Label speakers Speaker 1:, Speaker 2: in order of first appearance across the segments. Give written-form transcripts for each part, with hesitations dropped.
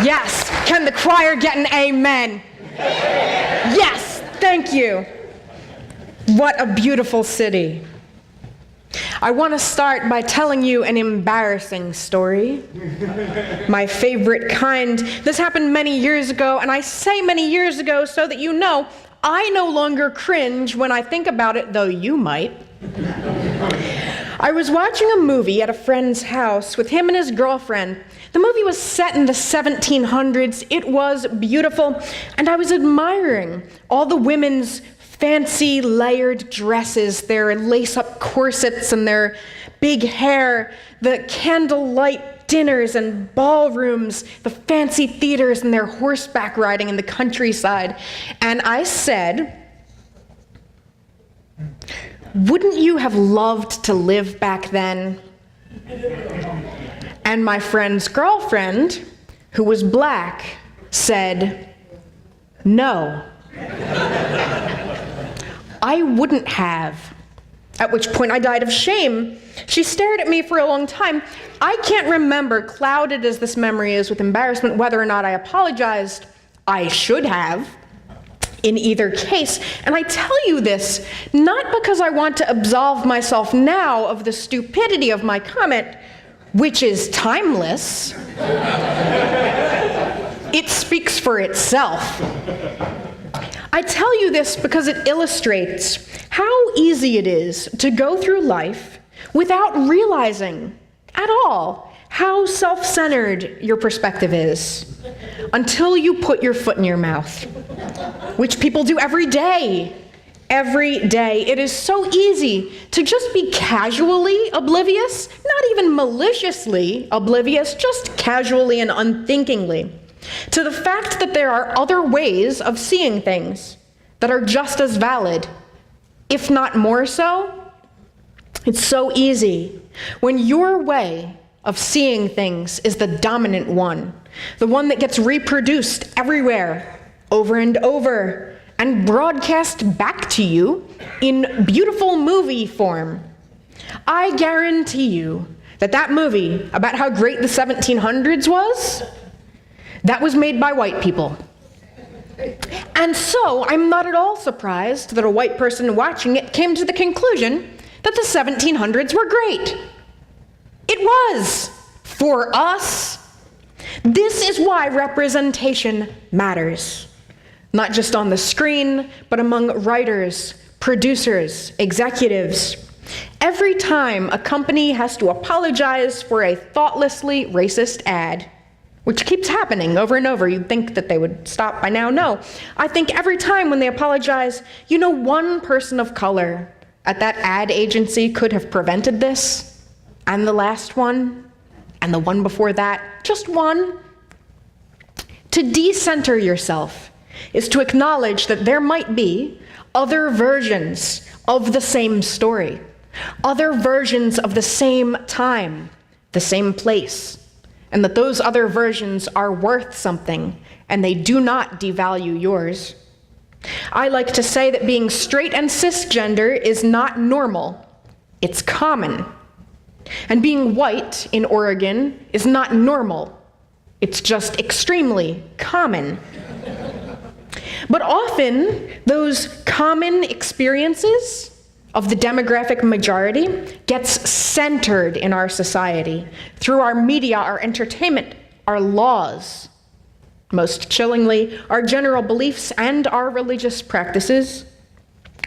Speaker 1: Yes. Can the choir get an amen? Yes. Thank you. What a beautiful city. I want to start by telling you an embarrassing story. My favorite kind. This happened many years ago, and I say many years ago so that you know I no longer cringe when I think about it, though you might. I was watching a movie at a friend's house with him and his girlfriend. The movie was set in the 1700s. It was beautiful, and I was admiring all the women's fancy layered dresses, their lace-up corsets and their big hair, the candlelight dinners and ballrooms, the fancy theaters and their horseback riding in the countryside. And I said, wouldn't you have loved to live back then? And my friend's girlfriend, who was black, said, no. I wouldn't have. At which point I died of shame. She stared at me for a long time. I can't remember, clouded as this memory is with embarrassment, whether or not I apologized. I should have, in either case. And I tell you this, not because I want to absolve myself now of the stupidity of my comment, which is timeless. It speaks for itself. I tell you this because it illustrates how easy it is to go through life without realizing at all how self-centered your perspective is until you put your foot in your mouth, which people do every day. Every day. It is so easy to just be casually oblivious, not even maliciously oblivious, just casually and unthinkingly, to the fact that there are other ways of seeing things that are just as valid, if not more so. It's so easy when your way of seeing things is the dominant one, the one that gets reproduced everywhere, over and over, and broadcast back to you in beautiful movie form. I guarantee you that that movie about how great the 1700s was, that was made by white people. And so I'm not at all surprised that a white person watching it came to the conclusion that the 1700s were great. It was, for us. This is why representation matters. Not just on the screen, but among writers, producers, executives. Every time a company has to apologize for a thoughtlessly racist ad, which keeps happening over and over. You'd think that they would stop by now. No. I think every time when they apologize, you know, one person of color at that ad agency could have prevented this, and the last one, and the one before that, just one. To decenter yourself is to acknowledge that there might be other versions of the same story, other versions of the same time, the same place, and that those other versions are worth something, and they do not devalue yours. I like to say that being straight and cisgender is not normal, it's common. And being white in Oregon is not normal, it's just extremely common. But often, those common experiences of the demographic majority gets centered in our society through our media, our entertainment, our laws, most chillingly, our general beliefs and our religious practices.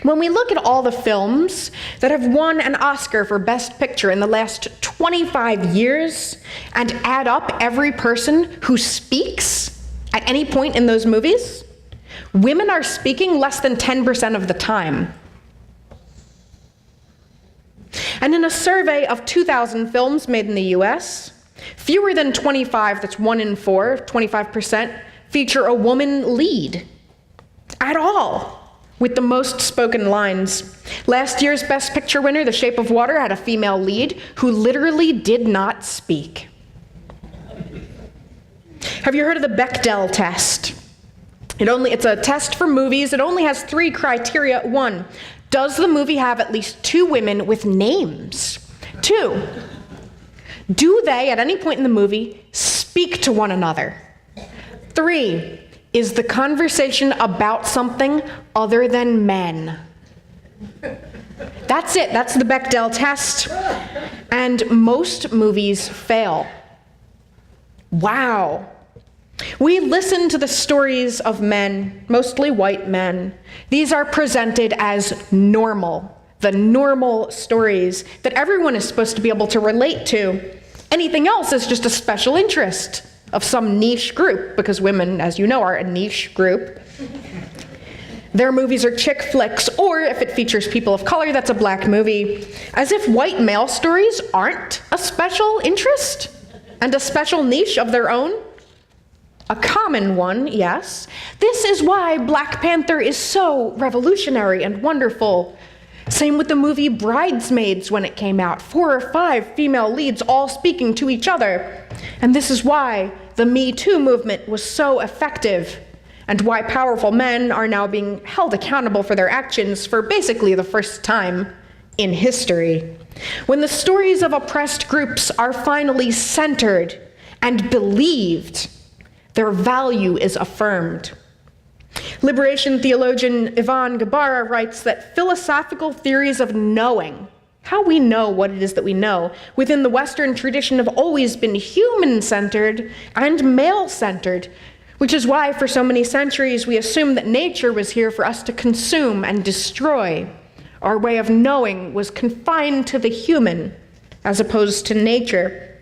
Speaker 1: When we look at all the films that have won an Oscar for Best Picture in the last 25 years and add up every person who speaks at any point in those movies, women are speaking less than 10% of the time. And in a survey of 2,000 films made in the US, fewer than 25, that's 1 in 4, 25%, feature a woman lead at all, with the most spoken lines. Last year's Best Picture winner, The Shape of Water, had a female lead who literally did not speak. Have you heard of the Bechdel test? It's a test for movies. It only has 3 criteria. 1, does the movie have at least 2 women with names? 2, do they, at any point in the movie, speak to one another? 3 is the conversation about something other than men. That's it. That's the Bechdel test. And most movies fail. Wow. We listen to the stories of men, mostly white men. These are presented as normal, the normal stories that everyone is supposed to be able to relate to. Anything else is just a special interest of some niche group, because women, as you know, are a niche group. Their movies are chick flicks, or if it features people of color, that's a black movie. As if white male stories aren't a special interest and a special niche of their own. A common one, yes. This is why Black Panther is so revolutionary and wonderful. Same with the movie Bridesmaids when it came out. 4 or 5 female leads all speaking to each other. And this is why the Me Too movement was so effective, and why powerful men are now being held accountable for their actions for basically the first time in history. When the stories of oppressed groups are finally centered and believed, their value is affirmed. Liberation theologian Ivan Gabarra writes that philosophical theories of knowing, how we know what it is that we know, within the Western tradition have always been human-centered and male-centered, which is why for so many centuries we assumed that nature was here for us to consume and destroy. Our way of knowing was confined to the human as opposed to nature.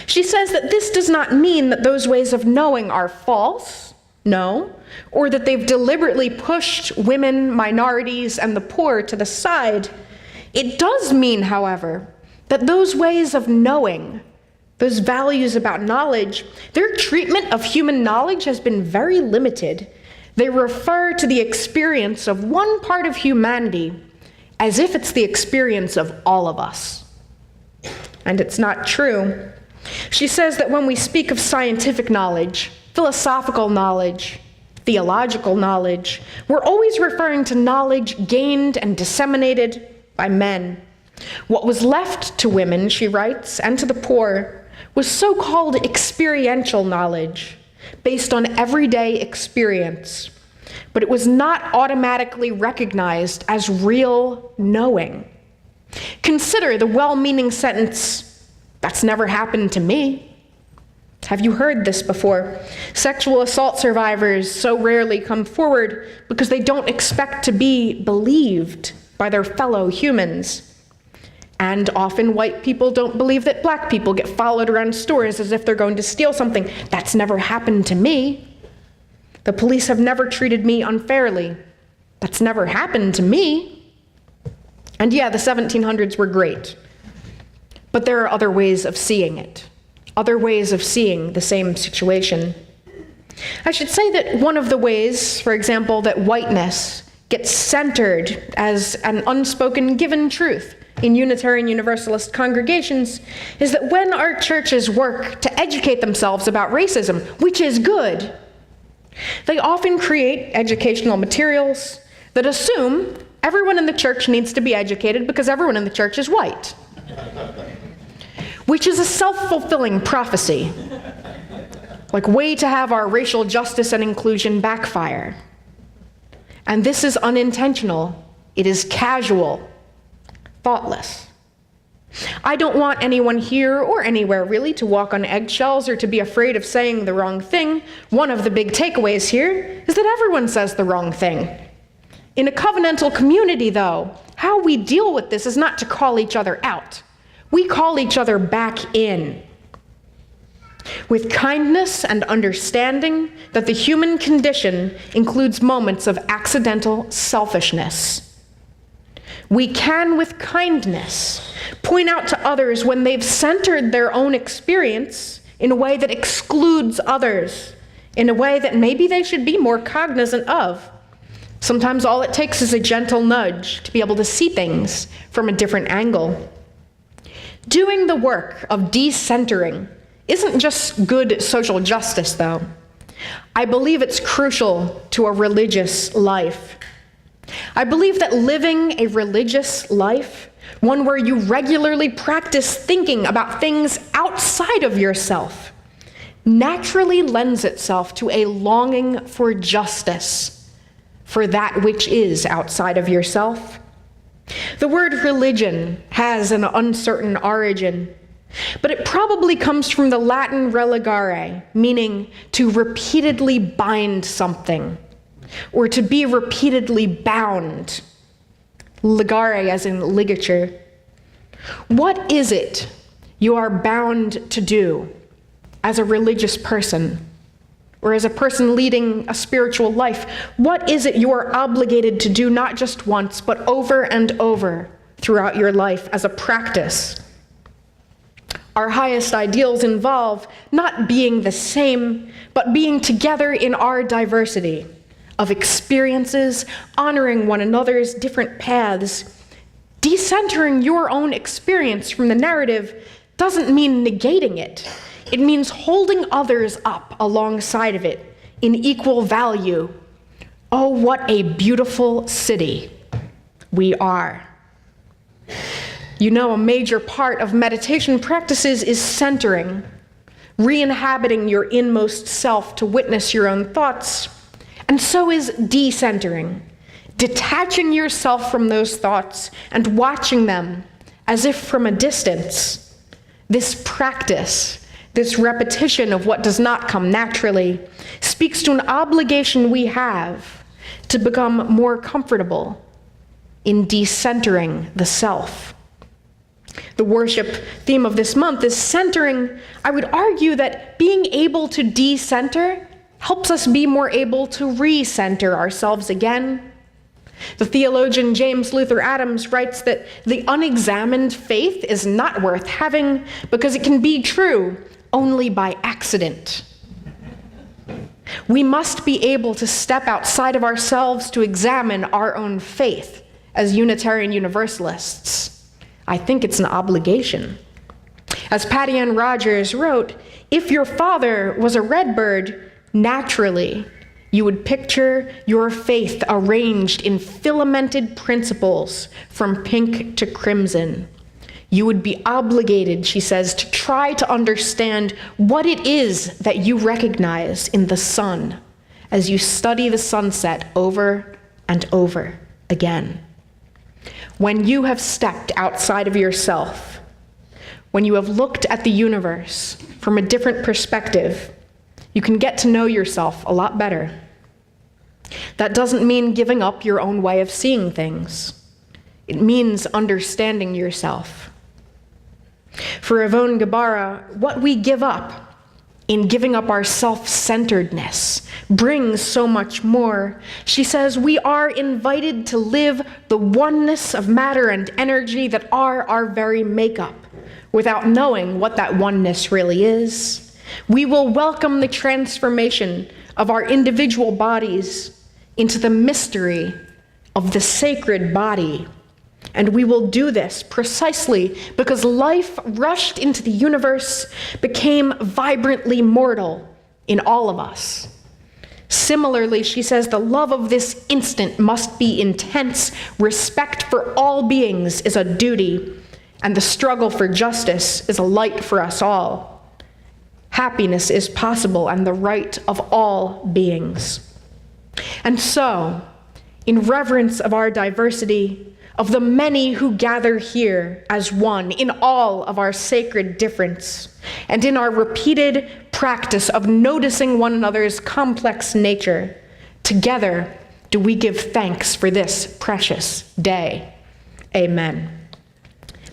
Speaker 1: She says that this does not mean that those ways of knowing are false, no, or that they've deliberately pushed women, minorities, and the poor to the side. It does mean, however, that those ways of knowing, those values about knowledge, their treatment of human knowledge has been very limited. They refer to the experience of one part of humanity as if it's the experience of all of us. And it's not true. She says that when we speak of scientific knowledge, philosophical knowledge, theological knowledge, we're always referring to knowledge gained and disseminated by men. What was left to women, she writes, and to the poor, was so-called experiential knowledge, based on everyday experience, but it was not automatically recognized as real knowing. Consider the well-meaning sentence, "That's never happened to me." Have you heard this before? Sexual assault survivors so rarely come forward because they don't expect to be believed by their fellow humans. And often white people don't believe that black people get followed around stores as if they're going to steal something. "That's never happened to me." The police have never treated me unfairly. "That's never happened to me." And yeah, the 1700s were great. But there are other ways of seeing it, other ways of seeing the same situation. I should say that one of the ways, for example, that whiteness gets centered as an unspoken given truth in Unitarian Universalist congregations is that when our churches work to educate themselves about racism, which is good, they often create educational materials that assume everyone in the church needs to be educated because everyone in the church is white, which is a self-fulfilling prophecy, like way to have our racial justice and inclusion backfire. And this is unintentional. It is casual, thoughtless. I don't want anyone here or anywhere really to walk on eggshells or to be afraid of saying the wrong thing. One of the big takeaways here is that everyone says the wrong thing. In a covenantal community, though, how we deal with this is not to call each other out. We call each other back in, with kindness and understanding that the human condition includes moments of accidental selfishness. We can, with kindness, point out to others when they've centered their own experience in a way that excludes others, in a way that maybe they should be more cognizant of. Sometimes all it takes is a gentle nudge to be able to see things from a different angle. Doing the work of decentering isn't just good social justice, though. I believe it's crucial to a religious life. I believe that living a religious life, one where you regularly practice thinking about things outside of yourself, naturally lends itself to a longing for justice, for that which is outside of yourself. The word religion has an uncertain origin, but it probably comes from the Latin religare, meaning to repeatedly bind something, or to be repeatedly bound. Ligare as in ligature. What is it you are bound to do as a religious person, or as a person leading a spiritual life? What is it you are obligated to do not just once, but over and over throughout your life as a practice? Our highest ideals involve not being the same, but being together in our diversity of experiences, honoring one another's different paths. Decentering your own experience from the narrative doesn't mean negating it. It means holding others up alongside of it in equal value. Oh, what a beautiful city we are. You know, a major part of meditation practices is centering, re-inhabiting your inmost self to witness your own thoughts. And so is decentering, detaching yourself from those thoughts and watching them as if from a distance. This practice, this repetition of what does not come naturally, speaks to an obligation we have to become more comfortable in decentering the self. The worship theme of this month is centering. I would argue that being able to decenter helps us be more able to re-center ourselves again. The theologian James Luther Adams writes that the unexamined faith is not worth having because it can be true only by accident. We must be able to step outside of ourselves to examine our own faith as Unitarian Universalists. I think it's an obligation. As Patty Ann Rogers wrote, if your father was a redbird, naturally, you would picture your faith arranged in filamented principles from pink to crimson. You would be obligated, she says, to try to understand what it is that you recognize in the sun as you study the sunset over and over again. When you have stepped outside of yourself, when you have looked at the universe from a different perspective, you can get to know yourself a lot better. That doesn't mean giving up your own way of seeing things. It means understanding yourself. For Yvonne Gabarra, what we give up in giving up our self-centeredness brings so much more. She says we are invited to live the oneness of matter and energy that are our very makeup, without knowing what that oneness really is. We will welcome the transformation of our individual bodies into the mystery of the sacred body. And we will do this precisely because life rushed into the universe became vibrantly mortal in all of us. Similarly, she says the love of this instant must be intense. Respect for all beings is a duty, and the struggle for justice is a light for us all. Happiness is possible and the right of all beings. And so, in reverence of our diversity, of the many who gather here as one, in all of our sacred difference, and in our repeated practice of noticing one another's complex nature, together do we give thanks for this precious day. Amen.